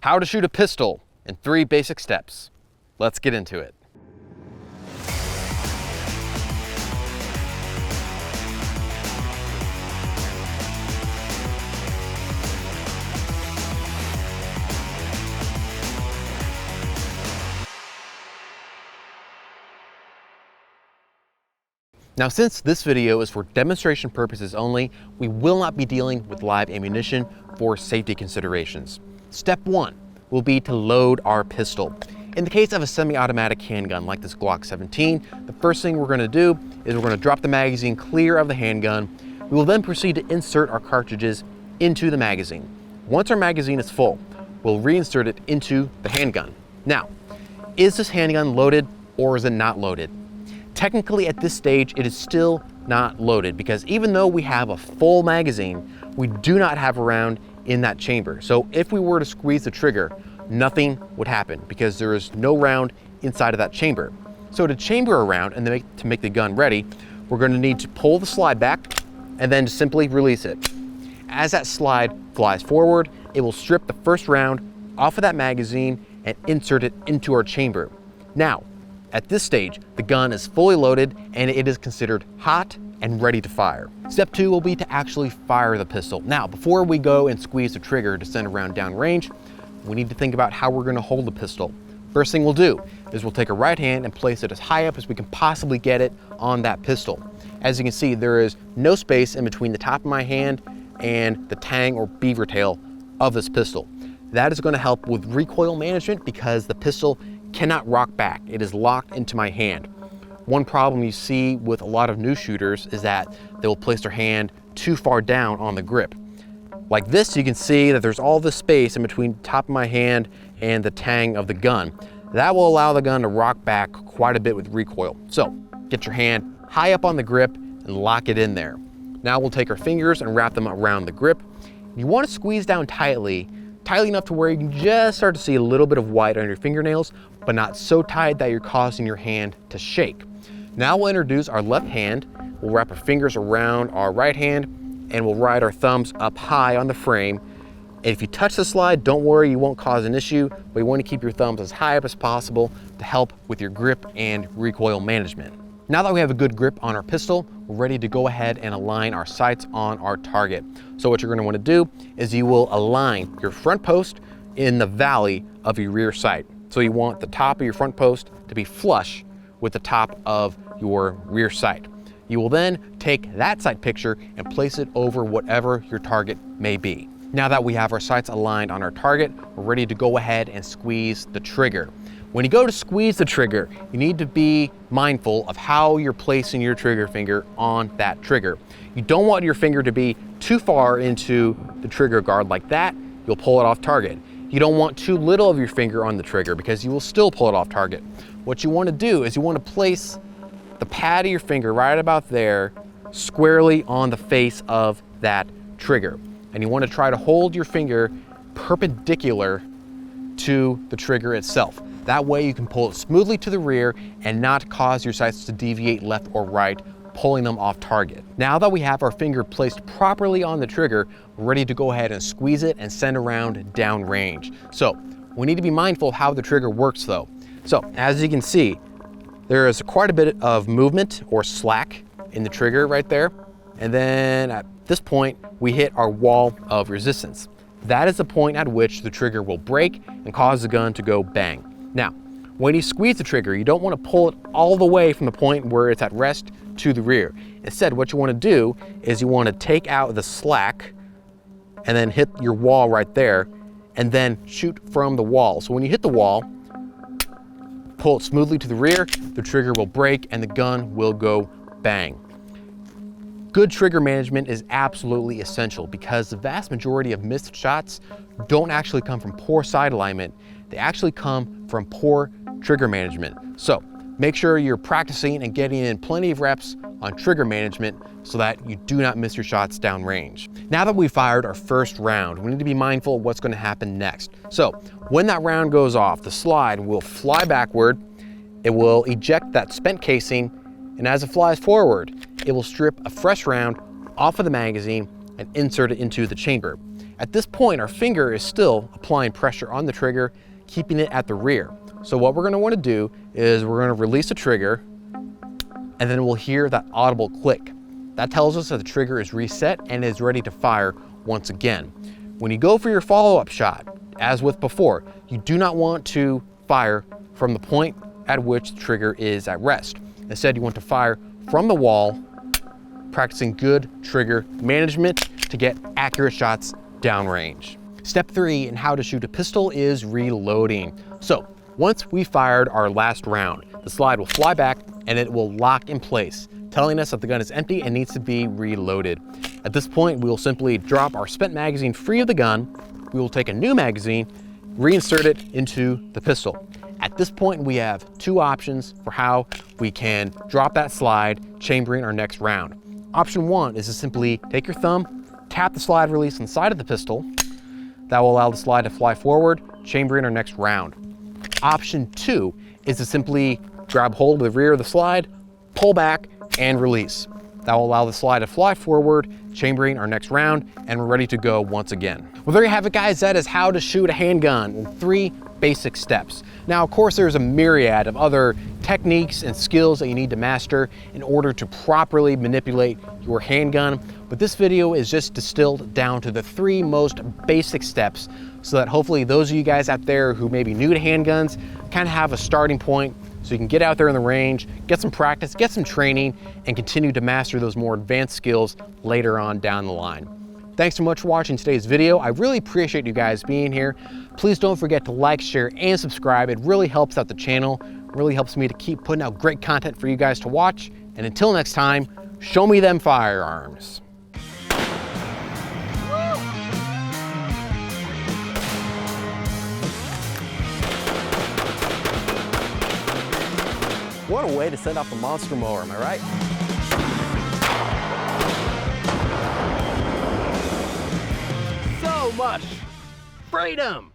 How to shoot a pistol in 3 basic steps. Let's get into it. Now, since this video is for demonstration purposes only, we will not be dealing with live ammunition for safety considerations. Step 1 will be to load our pistol. In the case of a semi-automatic handgun like this Glock 17, the first thing we're going to do is we're going to drop the magazine clear of the handgun. We will then proceed to insert our cartridges into the magazine. Once our magazine is full, we'll reinsert it into the handgun. Now, is this handgun loaded or is it not loaded? Technically, at this stage, it is still not loaded because even though we have a full magazine, we do not have a round in that chamber. So if we were to squeeze the trigger, nothing would happen because there is no round inside of that chamber. So to chamber a round and to make the gun ready, we're going to need to pull the slide back and then just simply release it. As that slide flies forward, it will strip the first round off of that magazine and insert it into our chamber. Now, at this stage, the gun is fully loaded and it is considered hot and ready to fire. Step 2 will be to actually fire the pistol. Now, before we go and squeeze the trigger to send a round downrange, we need to think about how we're going to hold the pistol. First thing we'll do is we'll take a right hand and place it as high up as we can possibly get it on that pistol. As you can see, there is no space in between the top of my hand and the tang or beaver tail of this pistol. That is going to help with recoil management because the pistol cannot rock back. It is locked into my hand. One problem you see with a lot of new shooters is that they will place their hand too far down on the grip. Like this, you can see that there's all this space in between the top of my hand and the tang of the gun. That will allow the gun to rock back quite a bit with recoil. So get your hand high up on the grip and lock it in there. Now we'll take our fingers and wrap them around the grip. You want to squeeze down tightly enough to where you can just start to see a little bit of white on your fingernails, but not so tight that you're causing your hand to shake. Now we'll introduce our left hand. We'll wrap our fingers around our right hand and we'll ride our thumbs up high on the frame. And if you touch the slide, don't worry, you won't cause an issue, but you want to keep your thumbs as high up as possible to help with your grip and recoil management. Now that we have a good grip on our pistol, we're ready to go ahead and align our sights on our target. So what you're going to want to do is you will align your front post in the valley of your rear sight. So you want the top of your front post to be flush with the top of your rear sight. You will then take that sight picture and place it over whatever your target may be. Now that we have our sights aligned on our target, we're ready to go ahead and squeeze the trigger. When you go to squeeze the trigger, you need to be mindful of how you're placing your trigger finger on that trigger. You don't want your finger to be too far into the trigger guard like that. You'll pull it off target. You don't want too little of your finger on the trigger because you will still pull it off target. What you want to do is you want to place the pad of your finger right about there squarely on the face of that trigger. And you want to try to hold your finger perpendicular to the trigger itself. That way you can pull it smoothly to the rear and not cause your sights to deviate left or right, pulling them off target. Now that we have our finger placed properly on the trigger, we're ready to go ahead and squeeze it and send a round downrange. So we need to be mindful of how the trigger works though. So as you can see, there is quite a bit of movement or slack in the trigger right there. And then at this point, we hit our wall of resistance. That is the point at which the trigger will break and cause the gun to go bang. Now, when you squeeze the trigger, you don't want to pull it all the way from the point where it's at rest to the rear. Instead, what you want to do is you want to take out the slack and then hit your wall right there and then shoot from the wall. So when you hit the wall, pull it smoothly to the rear, the trigger will break and the gun will go bang. Good trigger management is absolutely essential because the vast majority of missed shots don't actually come from poor sight alignment. They actually come from poor trigger management. So make sure you're practicing and getting in plenty of reps on trigger management so that you do not miss your shots downrange. Now that we've fired our first round, we need to be mindful of what's going to happen next. So when that round goes off, the slide will fly backward, it will eject that spent casing, and as it flies forward, it will strip a fresh round off of the magazine and insert it into the chamber. At this point, our finger is still applying pressure on the trigger, keeping it at the rear. So what we're gonna wanna do is we're gonna release the trigger, and then we'll hear that audible click. That tells us that the trigger is reset and is ready to fire once again. When you go for your follow-up shot, as with before, you do not want to fire from the point at which the trigger is at rest. Instead, you want to fire from the wall, practicing good trigger management to get accurate shots downrange. Step 3 in how to shoot a pistol is reloading. So once we fired our last round, the slide will fly back and it will lock in place, telling us that the gun is empty and needs to be reloaded. At this point, we will simply drop our spent magazine free of the gun. We will take a new magazine, reinsert it into the pistol. At this point, we have two options for how we can drop that slide, chambering our next round. Option 1 is to simply take your thumb, tap the slide release on the side of the pistol. That will allow the slide to fly forward, chambering our next round. Option 2 is to simply grab hold of the rear of the slide, pull back, and release. That will allow the slide to fly forward, chambering our next round, and we're ready to go once again. Well, there you have it, guys. That is how to shoot a handgun in 3 basic steps. Now, of course, there's a myriad of other techniques and skills that you need to master in order to properly manipulate your handgun, but this video is just distilled down to the 3 most basic steps so that hopefully those of you guys out there who may be new to handguns kind of have a starting point so you can get out there in the range, get some practice, get some training, and continue to master those more advanced skills later on down the line. Thanks so much for watching today's video. I really appreciate you guys being here. Please don't forget to like, share, and subscribe. It really helps out the channel. It really helps me to keep putting out great content for you guys to watch. And until next time, show me them firearms. What a way to set off a monster mower, am I right? So much freedom!